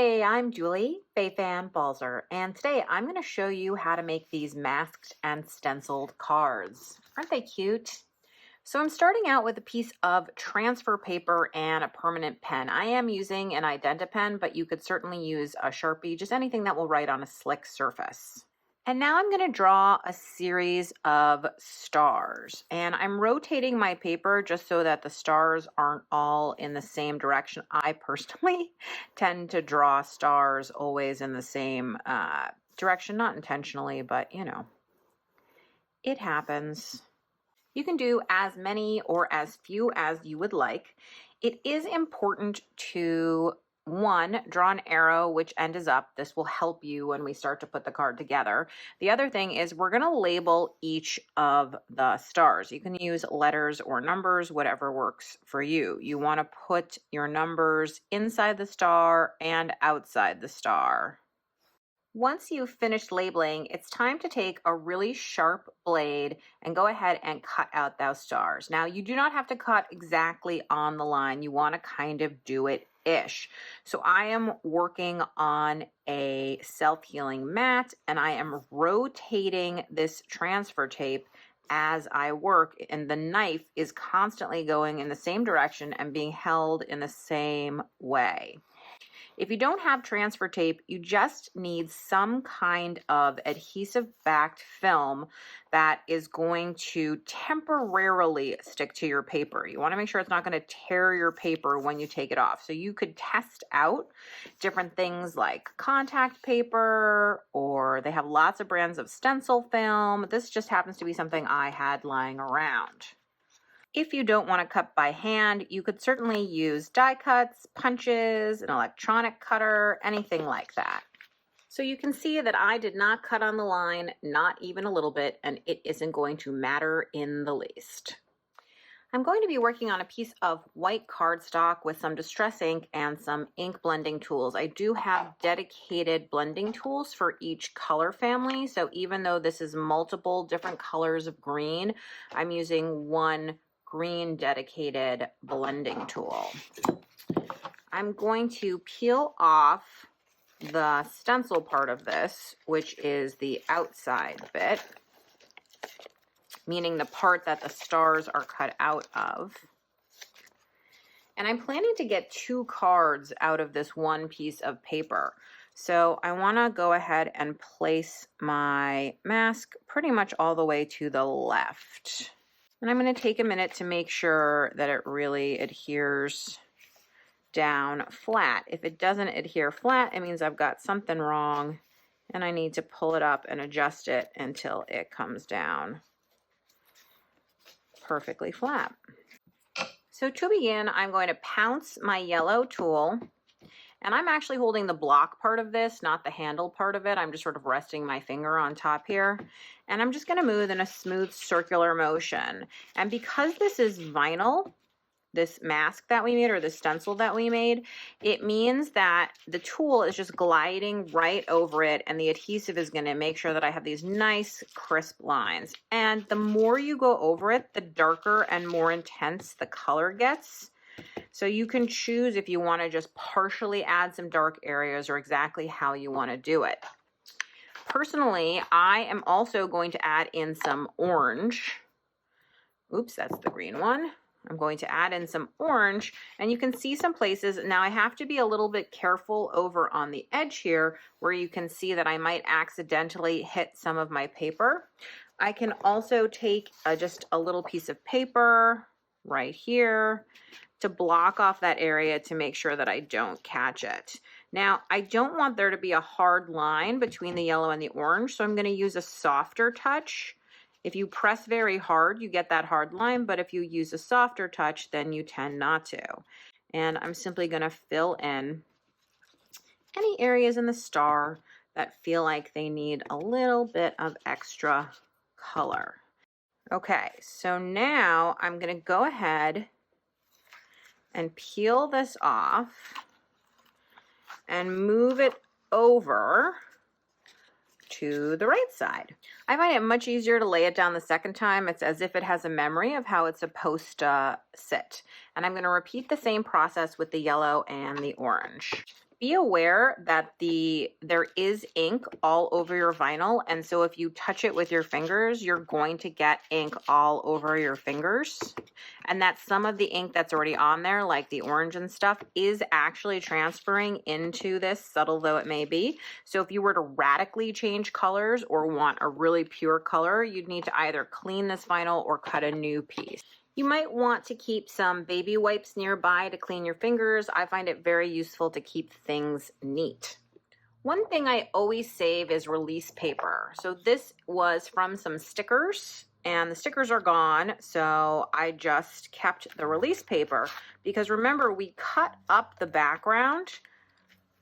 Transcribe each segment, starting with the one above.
Hey, I'm Julie, Fei-Fan Balzer, and today I'm going to show you how to make these masked and stenciled cards. Aren't they cute? So I'm starting out with a piece of transfer paper and a permanent pen. I am using an Identi-Pen, but you could certainly use a Sharpie, just anything that will write on a slick surface. And now I'm going to draw a series of stars, and I'm rotating my paper just so that the stars aren't all in the same direction. I personally tend to draw stars always in the same direction, not intentionally, but you know, it happens. You can do as many or as few as you would like. It is important to draw an arrow which end is up. This will help you when we start to put the card together. The other thing is we're going to label each of the stars. You can use letters or numbers, whatever works for you. You want to put your numbers inside the star and outside the star. Once you've finished labeling, it's time to take a really sharp blade and go ahead and cut out those stars. Now, you do not have to cut exactly on the line. You want to kind of do it-ish. So I am working on a self-healing mat, and I am rotating this transfer tape as I work, and the knife is constantly going in the same direction and being held in the same way. If you don't have transfer tape, you just need some kind of adhesive backed film that is going to temporarily stick to your paper. You want to make sure it's not going to tear your paper when you take it off. So you could test out different things like contact paper, or they have lots of brands of stencil film. This just happens to be something I had lying around. If you don't want to cut by hand, you could certainly use die cuts, punches, an electronic cutter, anything like that. So you can see that I did not cut on the line, not even a little bit, and it isn't going to matter in the least. I'm going to be working on a piece of white cardstock with some distress ink and some ink blending tools. I do have dedicated blending tools for each color family, so even though this is multiple different colors of green, I'm using one green dedicated blending tool. I'm going to peel off the stencil part of this, which is the outside bit, meaning the part that the stars are cut out of. And I'm planning to get 2 cards out of this one piece of paper. So I want to go ahead and place my mask pretty much all the way to the left. And I'm going to take a minute to make sure that it really adheres down flat. If it doesn't adhere flat, it means I've got something wrong and I need to pull it up and adjust it until it comes down perfectly flat. So to begin, I'm going to pounce my yellow tool, and I'm actually holding the block part of this, not the handle part of it. I'm just sort of resting my finger on top here. And I'm just going to move in a smooth circular motion. And because this is vinyl, this mask that we made, or the stencil that we made, it means that the tool is just gliding right over it, and the adhesive is going to make sure that I have these nice crisp lines. And the more you go over it, the darker and more intense the color gets. So you can choose if you want to just partially add some dark areas or exactly how you want to do it. Personally, I am also going to add in some orange. Oops, that's the green one. I'm going to add in some orange, and you can see some places. Now I have to be a little bit careful over on the edge here where you can see that I might accidentally hit some of my paper. I can also take just a little piece of paper right here to block off that area to make sure that I don't catch it. Now, I don't want there to be a hard line between the yellow and the orange, so I'm going to use a softer touch. If you press very hard, you get that hard line, but if you use a softer touch, then you tend not to. And I'm simply going to fill in any areas in the star that feel like they need a little bit of extra color. Okay, so now I'm going to go ahead and peel this off and move it over to the right side. I find it much easier to lay it down the second time. It's as if it has a memory of how it's supposed to sit. And I'm going to repeat the same process with the yellow and the orange. be aware that there is ink all over your vinyl, and so if you touch it with your fingers, you're going to get ink all over your fingers, and that some of the ink that's already on there, like the orange and stuff, is actually transferring into this, subtle though it may be. So if you were to radically change colors or want a really pure color, you'd need to either clean this vinyl or cut a new piece. You might want to keep some baby wipes nearby to clean your fingers. I find it very useful to keep things neat. One thing I always save is release paper. So this was from some stickers, and the stickers are gone, so I just kept the release paper because remember, we cut up the background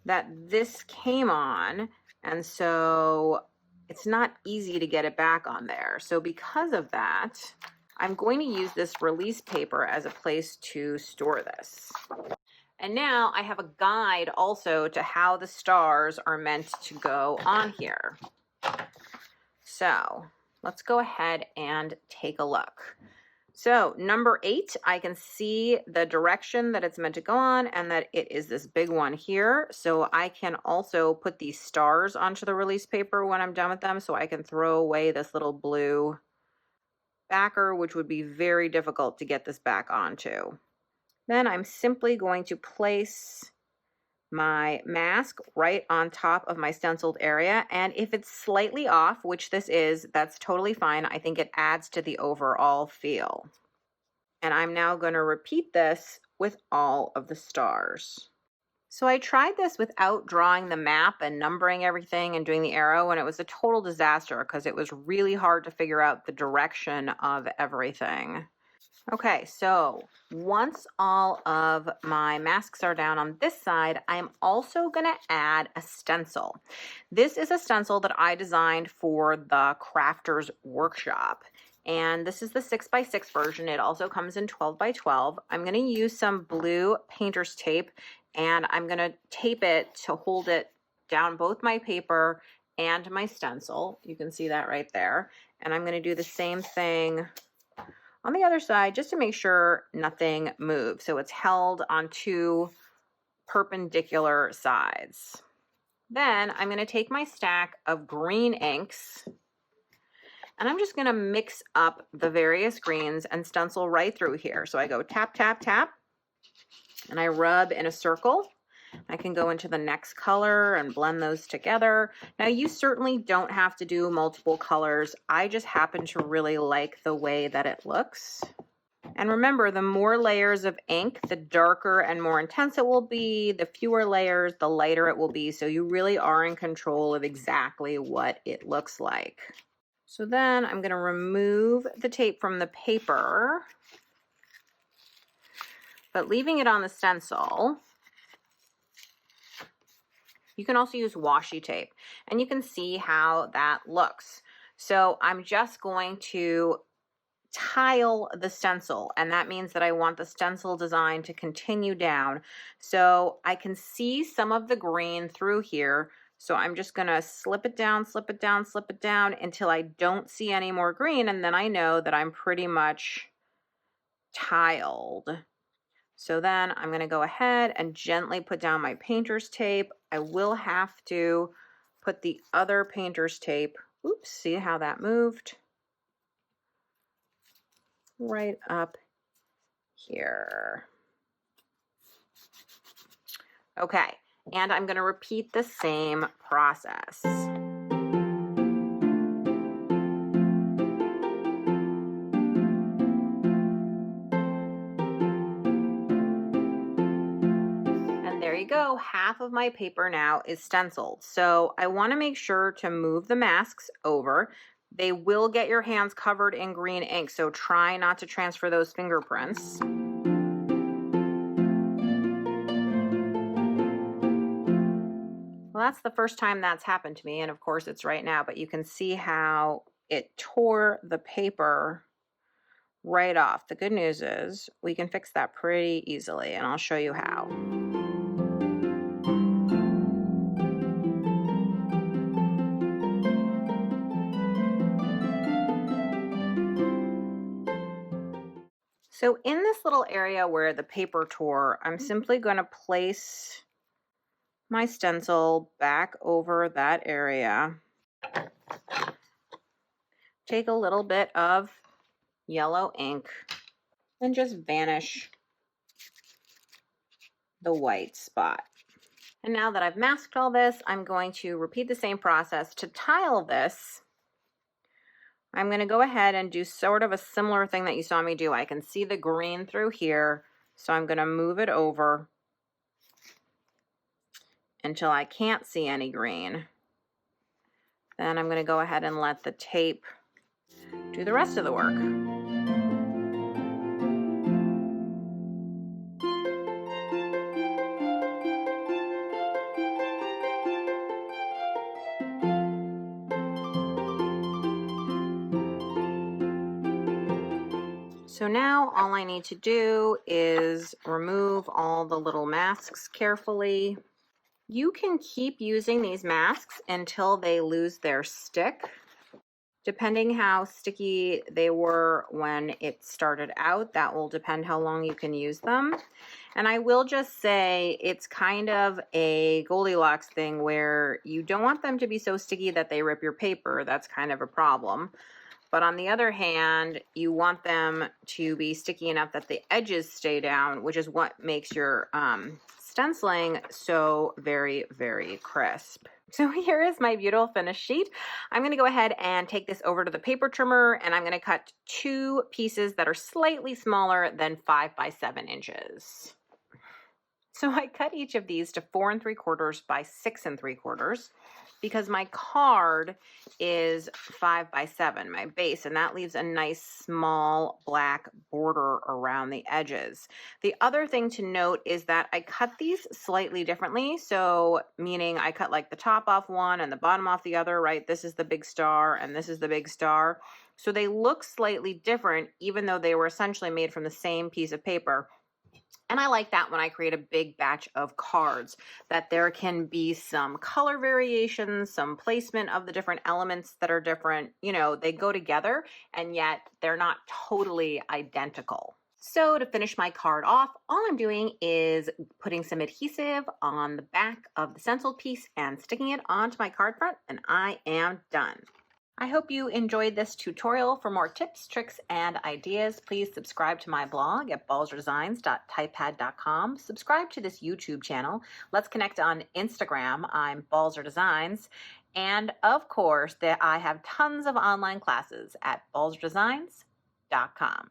that this came on, and so it's not easy to get it back on there. So because of that, I'm going to use this release paper as a place to store this. And now I have a guide also to how the stars are meant to go on here. So let's go ahead and take a look. So number 8, I can see the direction that it's meant to go on and that it is this big one here. So I can also put these stars onto the release paper when I'm done with them, so I can throw away this little blue backer, which would be very difficult to get this back onto. Then I'm simply going to place my mask right on top of my stenciled area, and if it's slightly off, which this is, that's totally fine. I think it adds to the overall feel. And I'm now going to repeat this with all of the stars. So I tried this without drawing the map and numbering everything and doing the arrow, and it was a total disaster because it was really hard to figure out the direction of everything. Okay, so once all of my masks are down on this side, I'm also going to add a stencil. This is a stencil that I designed for the Crafters Workshop, and this is the 6x6 version. It also comes in 12x12. I'm going to use some blue painter's tape, and I'm going to tape it to hold it down both my paper and my stencil. You can see that right there. And I'm going to do the same thing on the other side just to make sure nothing moves. So it's held on 2 perpendicular sides. Then I'm going to take my stack of green inks, and I'm just going to mix up the various greens and stencil right through here. So I go tap, tap, tap, and I rub in a circle. I can go into the next color and blend those together. Now you certainly don't have to do multiple colors. I just happen to really like the way that it looks. And remember, the more layers of ink, the darker and more intense it will be. The fewer layers, the lighter it will be. So you really are in control of exactly what it looks like. So then I'm going to remove the tape from the paper, but leaving it on the stencil. You can also use washi tape, and you can see how that looks. So I'm just going to tile the stencil, and that means that I want the stencil design to continue down. So I can see some of the green through here. So I'm just going to slip it down, slip it down, slip it down until I don't see any more green, and then I know that I'm pretty much tiled. So then I'm going to go ahead and gently put down my painter's tape. I will have to put the other painter's tape, oops, see how that moved? Right up here. Okay, and I'm going to repeat the same process. There you go, half of my paper now is stenciled. So I want to make sure to move the masks over. They will get your hands covered in green ink, so try not to transfer those fingerprints. Well, that's the first time that's happened to me, and of course it's right now, but you can see how it tore the paper right off. The good news is we can fix that pretty easily, and I'll show you how. So in this little area where the paper tore, I'm simply going to place my stencil back over that area. Take a little bit of yellow ink and just vanish the white spot. And now that I've masked all this, I'm going to repeat the same process to tile this. I'm going to go ahead and do sort of a similar thing that you saw me do. I can see the green through here, so I'm going to move it over until I can't see any green. Then I'm going to go ahead and let the tape do the rest of the work. So now all I need to do is remove all the little masks carefully. You can keep using these masks until they lose their stick. Depending how sticky they were when it started out, that will depend how long you can use them. And I will just say it's kind of a Goldilocks thing where you don't want them to be so sticky that they rip your paper. That's kind of a problem. But on the other hand, you want them to be sticky enough that the edges stay down, which is what makes your stenciling so very, very crisp. So here is my beautiful finished sheet. I'm going to go ahead and take this over to the paper trimmer, and I'm going to cut 2 pieces that are slightly smaller than 5 by 7 inches. So I cut each of these to 4 3/4 by 6 3/4 because my card is 5 by 7, my base, and that leaves a nice small black border around the edges. The other thing to note is that I cut these slightly differently. So meaning I cut like the top off one and the bottom off the other, right? This is the big star and this is the big star. So they look slightly different, even though they were essentially made from the same piece of paper. And I like that when I create a big batch of cards, that there can be some color variations, some placement of the different elements that are different. You know, they go together and yet they're not totally identical. So to finish my card off, all I'm doing is putting some adhesive on the back of the stenciled piece and sticking it onto my card front, and I am done. I hope you enjoyed this tutorial. For more tips, tricks, and ideas, please subscribe to my blog at balzerdesigns.typepad.com. Subscribe to this YouTube channel. Let's connect on Instagram. I'm Balzer Designs. And of course, I have tons of online classes at balzerdesigns.com.